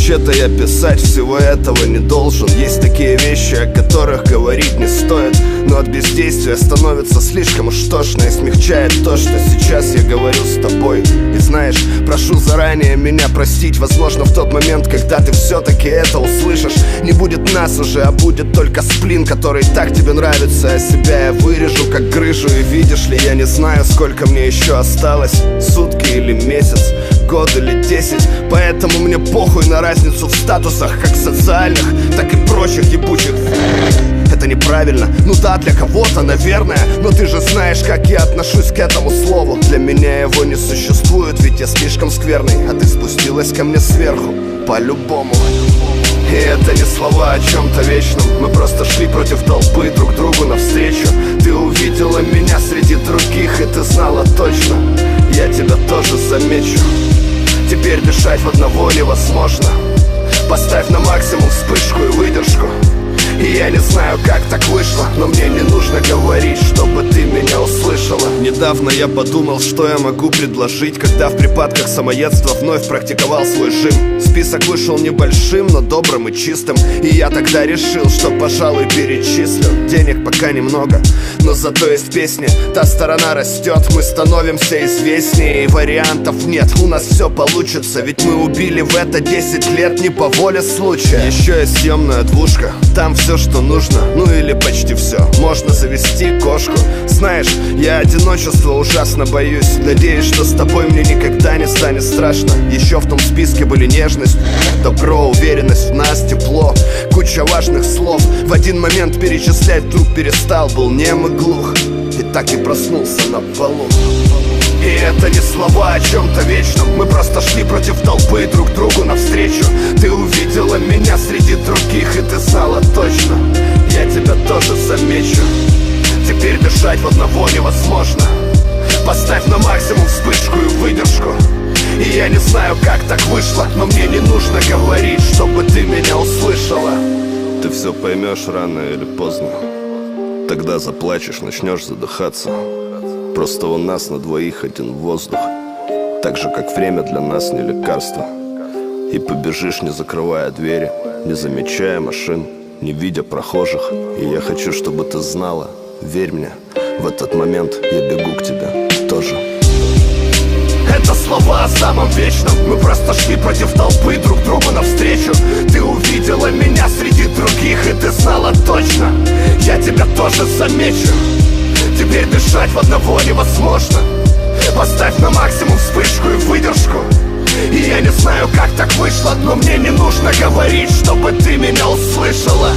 Вообще-то я писать всего этого не должен. Есть такие вещи, о которых говорить не стоит, но от бездействия становится слишком уж тошно. И смягчает то, что сейчас я говорю с тобой. И знаешь, прошу заранее меня простить. Возможно, в тот момент, когда ты все-таки это услышишь, не будет нас уже, а будет только сплин, который так тебе нравится. А себя я вырежу, как грыжу. И видишь ли, я не знаю, сколько мне еще осталось. Сутки или месяц, год или 10. Поэтому мне похуй на разницу в статусах, как социальных, так и прочих ебучих. Это неправильно, ну да, для кого-то, наверное, но ты же знаешь, как я отношусь к этому слову. Для меня его не существует, ведь я слишком скверный, а ты спустилась ко мне сверху, по-любому. И это не слова о чем-то вечном. Мы просто шли против толпы друг другу навстречу. Ты увидела меня среди других, и ты знала точно, я тебя тоже замечу. Теперь дышать в одного невозможно. Поставь на максимум вспышку и выдержку. И я не знаю, как так вышло, но мне не нужно говорить, чтобы ты меня услышала. Недавно я подумал, что я могу предложить, когда в припадках самоедства вновь практиковал свой жим. Список вышел небольшим, но добрым и чистым. И я тогда решил, что, пожалуй, перечислю. Денег пока немного, но зато есть песни. Та сторона растет, мы становимся известнее. И вариантов нет, у нас все получится. Ведь мы убили в это 10 лет не по воле случая. Еще есть съемная двушка, там все, что нужно, ну или почти все. Можно завести кошку. Знаешь, я одиночества ужасно боюсь. Надеюсь, что с тобой мне никогда не станет страшно. Еще в том списке были нежность, добро, уверенность в нас, тепло, куча важных слов. В один момент перечислять вдруг перестал, был нем и глух. И так и проснулся на полу. И это не слова о чем-то вечном. Мы просто шли против толпы друг другу навстречу. Ты увидела меня среди других, и ты знала точно, я тебя тоже замечу. Теперь дышать в одного невозможно. Поставь на максимум вспышку и выдержку. И я не знаю, как так вышло, но мне не нужно говорить, чтобы ты меня услышала. Ты все поймешь рано или поздно. Тогда заплачешь, начнешь задыхаться. Просто у нас на двоих один воздух, так же, как время для нас не лекарство. И побежишь, не закрывая двери, не замечая машин, не видя прохожих. И я хочу, чтобы ты знала, верь мне, в этот момент я бегу к тебе тоже. Это слова о самом вечном. Мы просто шли против толпы друг другу навстречу. Ты увидела меня среди других, и ты знала точно, я тебя тоже замечу. Теперь дышать в одного невозможно. Поставь на максимум вспышку и выдержку. И я не знаю, как так вышло, но мне не нужно говорить, чтобы ты меня услышала.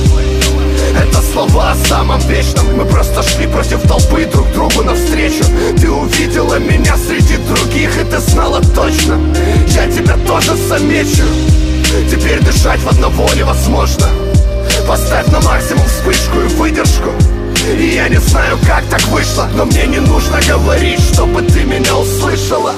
Это слова о самом вечном. Мы просто шли против толпы друг другу навстречу. Ты увидела меня среди других, и ты знала точно, я тебя тоже замечу. Теперь дышать в одного невозможно. Поставь на максимум вспышку и выдержку. И я не знаю, как так вышло, но мне не нужно говорить, чтобы ты меня услышала.